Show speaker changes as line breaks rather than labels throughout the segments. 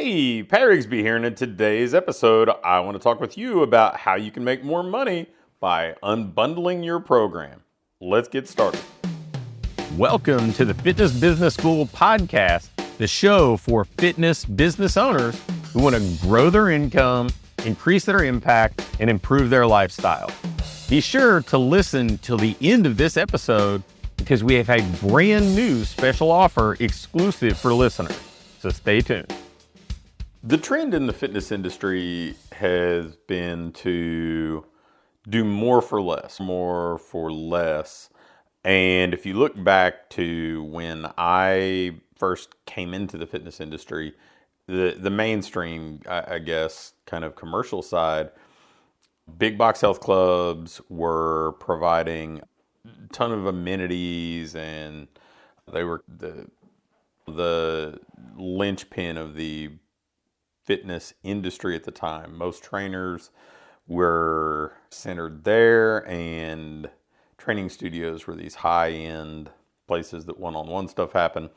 Hey, Pat Rigsby here, and in today's episode, I want to talk with you about how you can make more money by unbundling your program. Let's get started. Welcome to the Fitness Business School podcast, the show for fitness business owners who want to grow their income, increase their impact, and improve their lifestyle. Be sure to listen till the end of this episode because we have a brand new special offer exclusive for listeners. So stay tuned. The trend in the fitness industry has been to do more for less. And if you look back to when I first came into the fitness industry, the mainstream, I guess, kind of commercial side, big box health clubs were providing a ton of amenities, and they were the linchpin of the fitness industry at the time. Most trainers were centered there, and training studios were these high-end places that one-on-one stuff happened.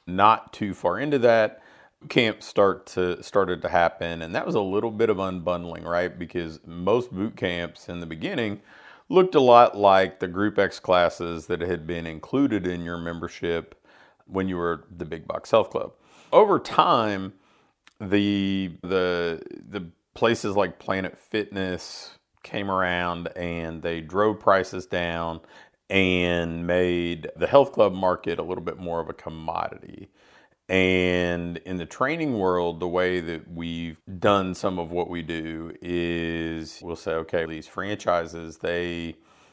Not too far into that, camps started to happen, and that was a little bit of unbundling, right? Because most boot camps in the beginning looked a lot like the Group X classes that had been included in your membership when you were the big box health club. Over time, the places like Planet Fitness came around, and they drove prices down and made the health club market a little bit more of a commodity. And in the training world, the way that we've done some of what we do is we'll say, okay, these franchises,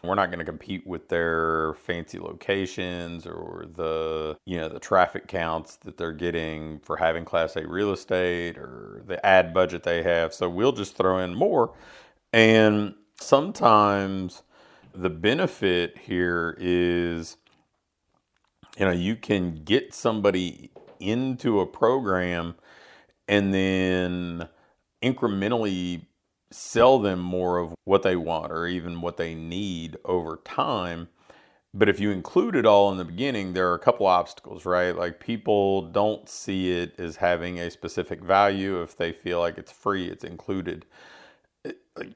we're not going to compete with their fancy locations or the traffic counts that they're getting for having Class A real estate or the ad budget they have. So we'll just throw in more. And sometimes the benefit here is, you can get somebody into a program and then incrementally sell them more of what they want or even what they need over time. But if you include it all in the beginning, there are a couple obstacles, right? Like, people don't see it as having a specific value. If they feel like it's free, it's included.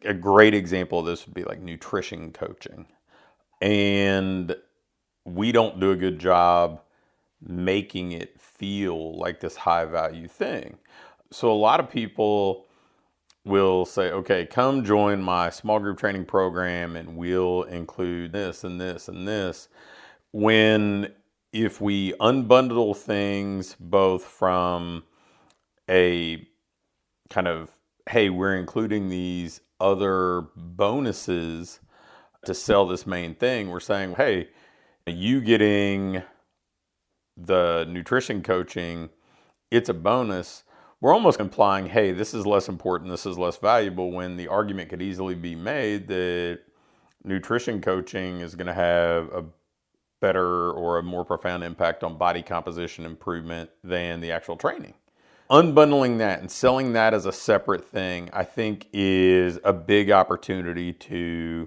A great example of this would be like nutrition coaching. And we don't do a good job making it feel like this high value thing. So a lot of people will say, okay, come join my small group training program and we'll include this and this and this. When if we unbundle things both from a kind of, hey, we're including these other bonuses to sell this main thing, we're saying, hey, you getting the nutrition coaching, it's a bonus. We're almost implying, hey, this is less important, this is less valuable, when the argument could easily be made that nutrition coaching is going to have a better or a more profound impact on body composition improvement than the actual training. Unbundling that and selling that as a separate thing, I think, is a big opportunity to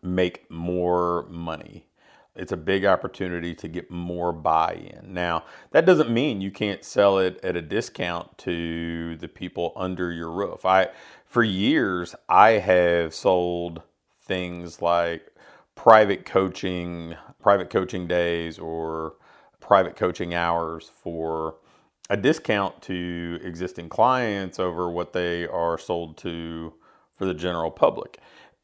make more money. It's a big opportunity to get more buy-in. Now, that doesn't mean you can't sell it at a discount to the people under your roof. For years, I have sold things like private coaching days or private coaching hours for a discount to existing clients over what they are sold to for the general public.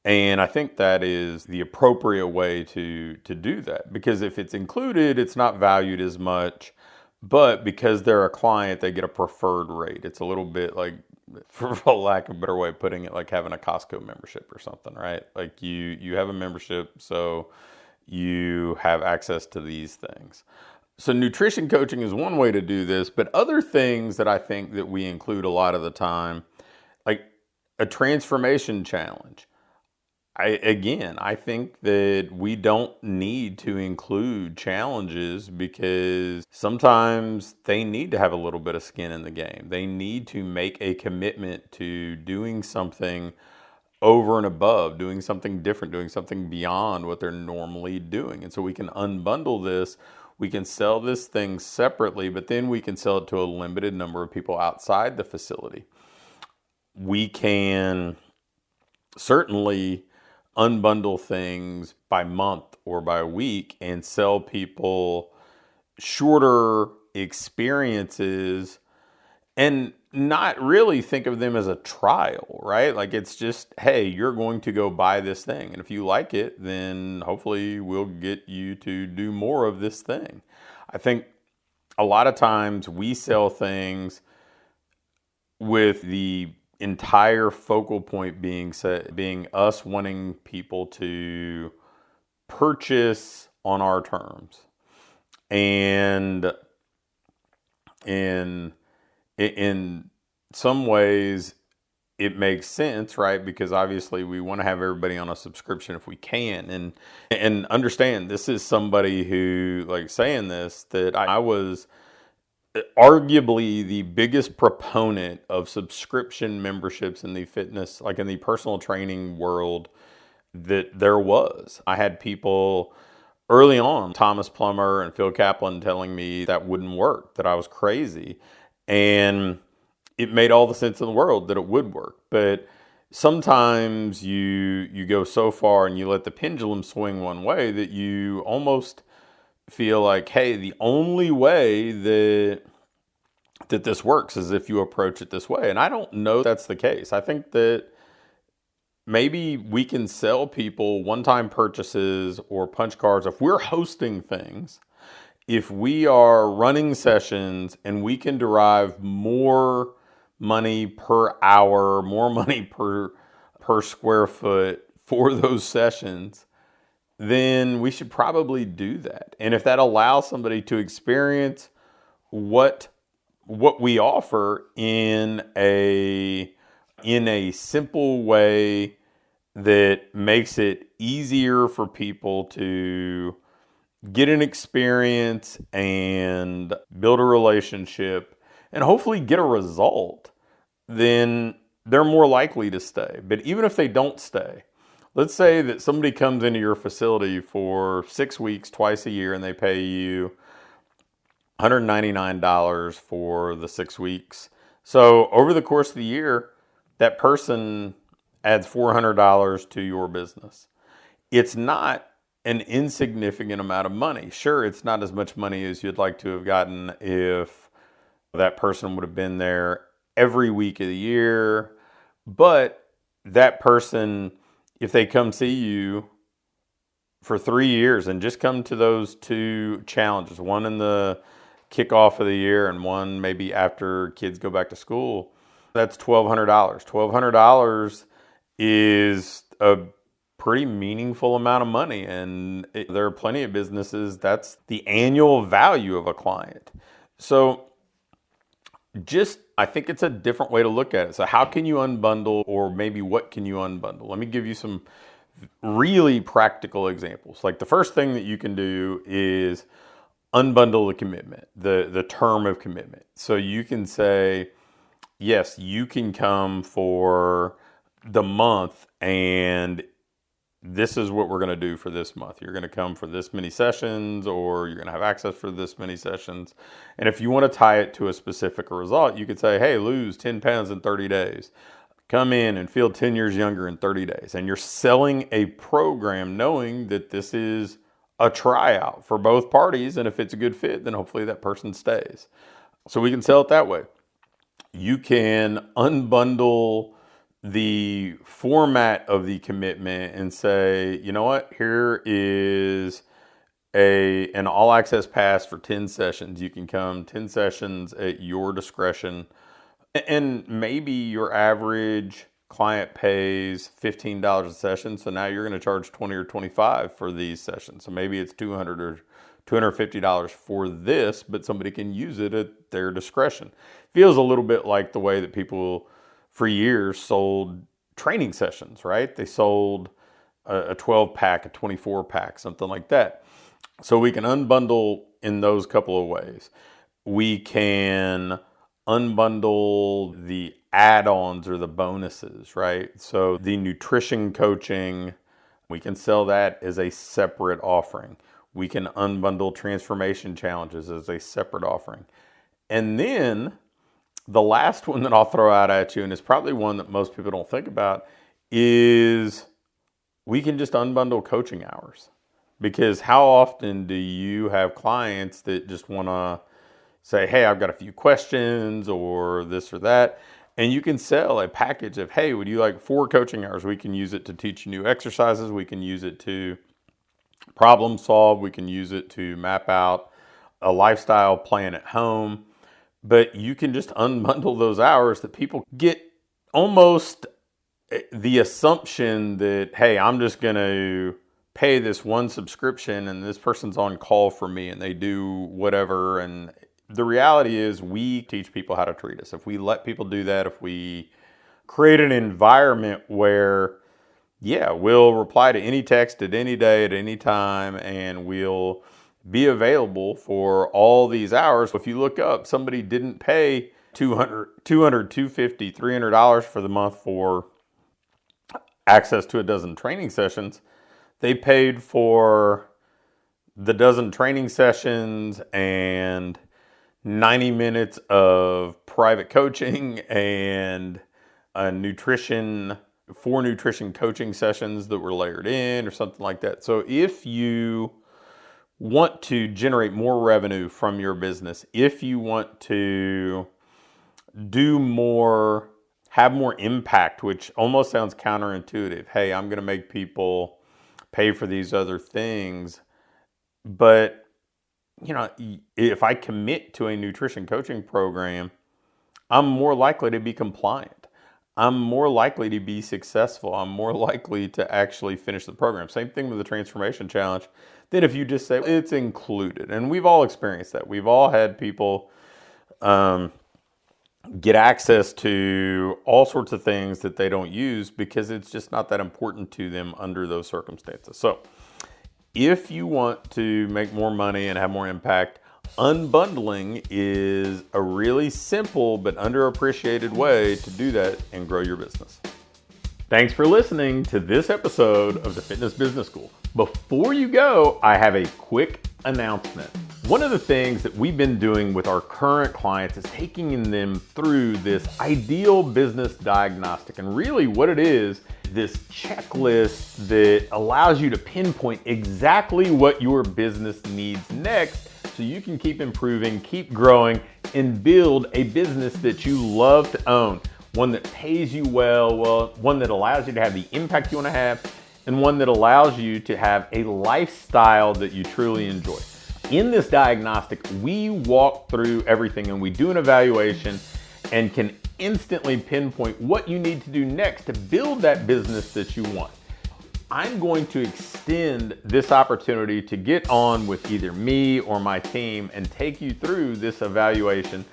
And I think that is the appropriate way to do that, because if it's included, it's not valued as much, but because they're a client, they get a preferred rate. It's a little bit like, for lack of a better way of putting it, like having a Costco membership or something, right? Like you have a membership, so you have access to these things. So nutrition coaching is one way to do this, but other things that I think that we include a lot of the time, like a transformation challenge. I think that we don't need to include challenges because sometimes they need to have a little bit of skin in the game. They need to make a commitment to doing something over and above, doing something different, doing something beyond what they're normally doing. And so we can unbundle this We can sell this thing separately, but then we can sell it to a limited number of people outside the facility. We can certainly unbundle things by month or by week and sell people shorter experiences and not really think of them as a trial, right? Like it's just, hey, you're going to go buy this thing. And if you like it, then hopefully we'll get you to do more of this thing. I think a lot of times we sell things with the entire focal point being us wanting people to purchase on our terms. And in some ways it makes sense, right? Because obviously we want to have everybody on a subscription if we can, and understand this is somebody who, like saying this, that I was arguably the biggest proponent of subscription memberships in the fitness, like in the personal training world, that there was. I had people early on, Thomas Plummer and Phil Kaplan, telling me that wouldn't work, that I was crazy. And it made all the sense in the world that it would work. But sometimes you go so far and you let the pendulum swing one way that you almost feel like, hey, the only way that this works is if you approach it this way. And I don't know that's the case. I think that maybe we can sell people one-time purchases or punch cards if we're hosting things, if we are running sessions and we can derive more money per hour, more money per square foot for those sessions, then we should probably do that. And if that allows somebody to experience what we offer in a simple way that makes it easier for people to get an experience and build a relationship and hopefully get a result, then they're more likely to stay. But even if they don't stay, let's say that somebody comes into your facility for 6 weeks, twice a year, and they pay you $199 for the 6 weeks. So over the course of the year, that person adds $400 to your business. It's not an insignificant amount of money. Sure, it's not as much money as you'd like to have gotten if that person would have been there every week of the year. But that person, if they come see you for 3 years and just come to those 2 challenges, one in the kickoff of the year and one maybe after kids go back to school, that's $1,200. $1,200 is a pretty meaningful amount of money. And there are plenty of businesses, that's the annual value of a client. So I think it's a different way to look at it. So how can you unbundle, or maybe what can you unbundle? Let me give you some really practical examples. Like the first thing that you can do is unbundle the commitment, the term of commitment. So you can say, yes, you can come for the month and this is what we're going to do for this month. You're going to come for this many sessions, or you're going to have access for this many sessions. And if you want to tie it to a specific result, you could say, hey, lose 10 pounds in 30 days. Come in and feel 10 years younger in 30 days. And you're selling a program knowing that this is a tryout for both parties. And if it's a good fit, then hopefully that person stays. So we can sell it that way. You can unbundle the format of the commitment and say, you know what, here is an all access pass for 10 sessions. You can come 10 sessions at your discretion. And maybe your average client pays $15 a session. So now you're going to charge $20 or $25 for these sessions. So maybe it's $200 or $250 for this, but somebody can use it at their discretion. Feels a little bit like the way that people for years sold training sessions, right? They sold a 12 pack, a 24 pack, something like that. So we can unbundle in those couple of ways. We can unbundle the add-ons or the bonuses, right? So the nutrition coaching, we can sell that as a separate offering. We can unbundle transformation challenges as a separate offering. And then the last one that I'll throw out at you, and it's probably one that most people don't think about, is we can just unbundle coaching hours. Because how often do you have clients that just want to say, hey, I've got a few questions or this or that, and you can sell a package of, hey, would you like 4 coaching hours? We can use it to teach you new exercises. We can use it to problem solve. We can use it to map out a lifestyle plan at home. But you can just unbundle those hours that people get almost the assumption that, hey, I'm just going to pay this one subscription and this person's on call for me and they do whatever. And the reality is we teach people how to treat us. If we let people do that, if we create an environment where, yeah, we'll reply to any text at any day, at any time, and we'll be available for all these hours. If you look up, somebody didn't pay $200, $250, $300 for the month for access to a dozen training sessions. They paid for the dozen training sessions and 90 minutes of private coaching and a nutrition, 4 nutrition coaching sessions that were layered in or something like that. So if you want to generate more revenue from your business, if you want to do more, have more impact, which almost sounds counterintuitive. Hey, I'm going to make people pay for these other things. But, you know, if I commit to a nutrition coaching program, I'm more likely to be compliant. I'm more likely to be successful. I'm more likely to actually finish the program. Same thing with the transformation challenge. Then if you just say it's included, and we've all experienced that. We've all had people get access to all sorts of things that they don't use because it's just not that important to them under those circumstances. So if you want to make more money and have more impact, unbundling is a really simple but underappreciated way to do that and grow your business. Thanks for listening to this episode of the Fitness Business School. Before you go, I have a quick announcement. One of the things that we've been doing with our current clients is taking them through this ideal business diagnostic. And really what it is, this checklist that allows you to pinpoint exactly what your business needs next so you can keep improving, keep growing, and build a business that you love to own. One that pays you well, one that allows you to have the impact you want to have, and one that allows you to have a lifestyle that you truly enjoy. In this diagnostic, we walk through everything and we do an evaluation and can instantly pinpoint what you need to do next to build that business that you want. I'm going to extend this opportunity to get on with either me or my team and take you through this evaluation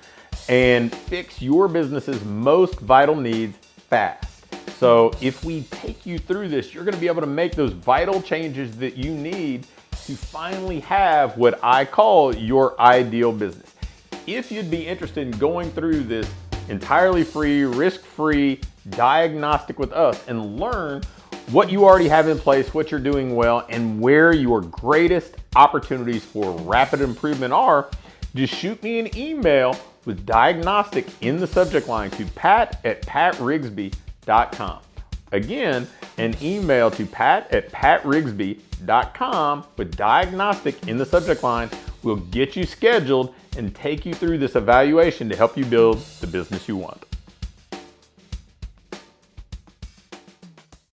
and fix your business's most vital needs fast. So if we take you through this, you're going to be able to make those vital changes that you need to finally have what I call your ideal business. If you'd be interested in going through this entirely free, risk-free diagnostic with us and learn what you already have in place, what you're doing well, and where your greatest opportunities for rapid improvement are, just shoot me an email with diagnostic in the subject line to pat@patrigsby.com. Again, an email to pat@patrigsby.com with diagnostic in the subject line will get you scheduled and take you through this evaluation to help you build the business you want.